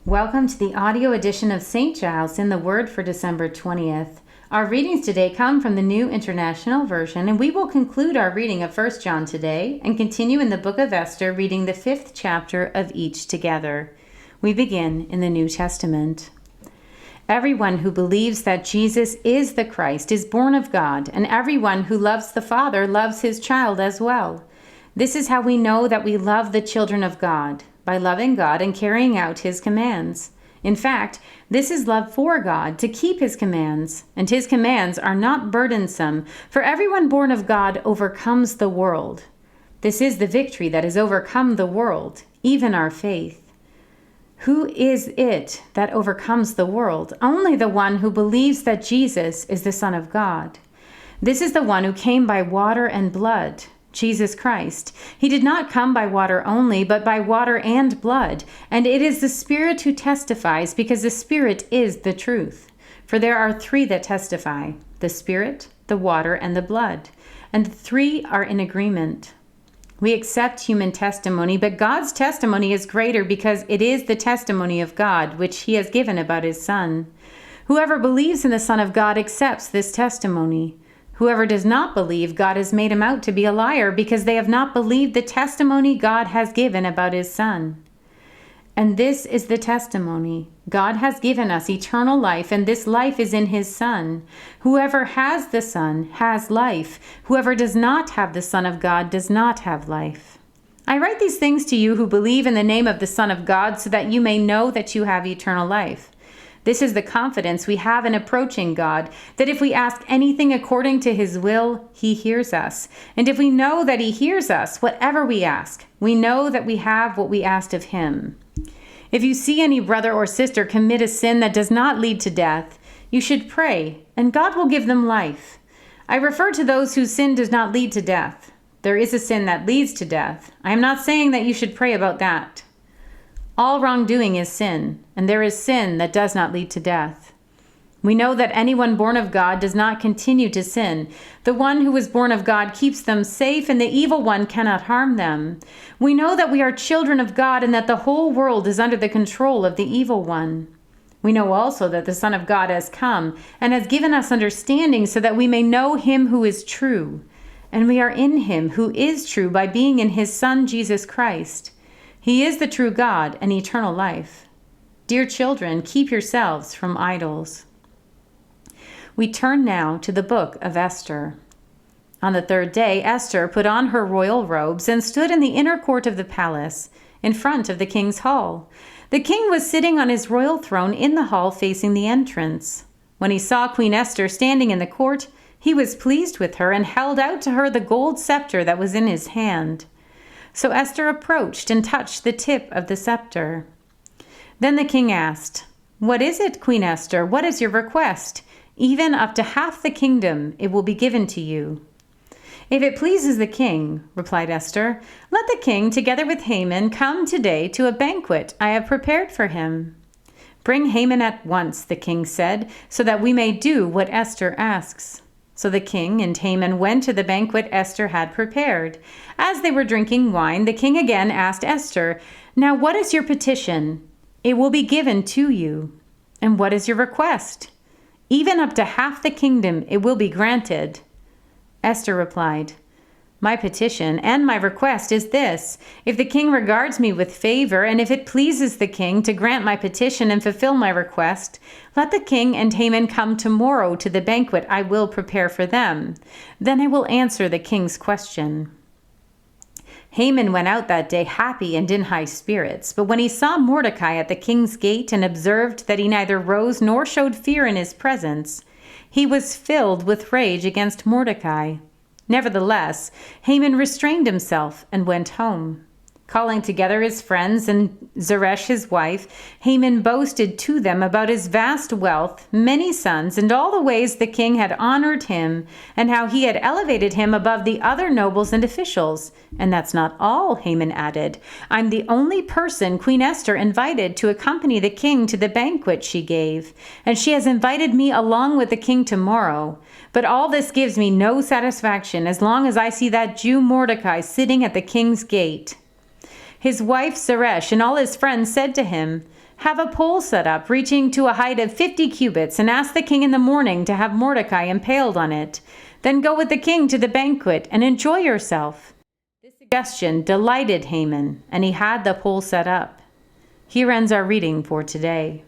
Welcome to the audio edition of St. Giles in the Word for December 20th. Our readings today come from the New International Version, and we will conclude our reading of 1 John today and continue in the book of Esther, reading the 5th chapter of each together. We begin in the New Testament. Everyone who believes that Jesus is the Christ is born of God, and everyone who loves the Father loves his child as well. This is how we know that we love the children of God, by loving God and carrying out his commands. In fact, this is love for God, to keep his commands, and his commands are not burdensome, for everyone born of God overcomes the world. This is the victory that has overcome the world, even our faith. Who is it that overcomes the world? Only the one who believes that Jesus is the Son of God. This is the one who came by water and blood, Jesus Christ. He did not come by water only, but by water and blood. And it is the Spirit who testifies, because the Spirit is the truth. For there are three that testify, the Spirit, the water, and the blood. And the three are in agreement. We accept human testimony, but God's testimony is greater, because it is the testimony of God, which he has given about his Son. Whoever believes in the Son of God accepts this testimony. Whoever does not believe, God has made him out to be a liar, because they have not believed the testimony God has given about his Son. And this is the testimony. God has given us eternal life, and this life is in his Son. Whoever has the Son has life. Whoever does not have the Son of God does not have life. I write these things to you who believe in the name of the Son of God, so that you may know that you have eternal life. This is the confidence we have in approaching God, that if we ask anything according to his will, he hears us. And if we know that he hears us, whatever we ask, we know that we have what we asked of him. If you see any brother or sister commit a sin that does not lead to death, you should pray, and God will give them life. I refer to those whose sin does not lead to death. There is a sin that leads to death. I am not saying that you should pray about that. All wrongdoing is sin, and there is sin that does not lead to death. We know that anyone born of God does not continue to sin. The one who is born of God keeps them safe, and the evil one cannot harm them. We know that we are children of God, and that the whole world is under the control of the evil one. We know also that the Son of God has come and has given us understanding, so that we may know him who is true. And we are in him who is true by being in his Son, Jesus Christ. He is the true God and eternal life. Dear children, keep yourselves from idols. We turn now to the book of Esther. On the third day, Esther put on her royal robes and stood in the inner court of the palace, in front of the king's hall. The king was sitting on his royal throne in the hall facing the entrance. When he saw Queen Esther standing in the court, he was pleased with her and held out to her the gold scepter that was in his hand. So Esther approached and touched the tip of the scepter. Then the king asked, "What is it, Queen Esther? What is your request? Even up to half the kingdom, it will be given to you." "If it pleases the king," replied Esther, "let the king, together with Haman, come today to a banquet I have prepared for him." "Bring Haman at once," the king said, "so that we may do what Esther asks." So the king and Haman went to the banquet Esther had prepared. As they were drinking wine, the king again asked Esther, "Now what is your petition? It will be given to you. And what is your request? Even up to half the kingdom it will be granted." Esther replied, "My petition and my request is this: if the king regards me with favor, and if it pleases the king to grant my petition and fulfill my request, let the king and Haman come tomorrow to the banquet I will prepare for them. Then I will answer the king's question." Haman went out that day happy and in high spirits, but when he saw Mordecai at the king's gate and observed that he neither rose nor showed fear in his presence, he was filled with rage against Mordecai. Nevertheless, Haman restrained himself and went home. Calling together his friends and Zeresh his wife, Haman boasted to them about his vast wealth, many sons, and all the ways the king had honored him, and how he had elevated him above the other nobles and officials. "And that's not all," Haman added. "I'm the only person Queen Esther invited to accompany the king to the banquet she gave, and she has invited me along with the king tomorrow. But all this gives me no satisfaction as long as I see that Jew Mordecai sitting at the king's gate." His wife Zeresh and all his friends said to him, "Have a pole set up, reaching to a height of 50 cubits, and ask the king in the morning to have Mordecai impaled on it. Then go with the king to the banquet and enjoy yourself." This suggestion delighted Haman, and he had the pole set up. Here ends our reading for today.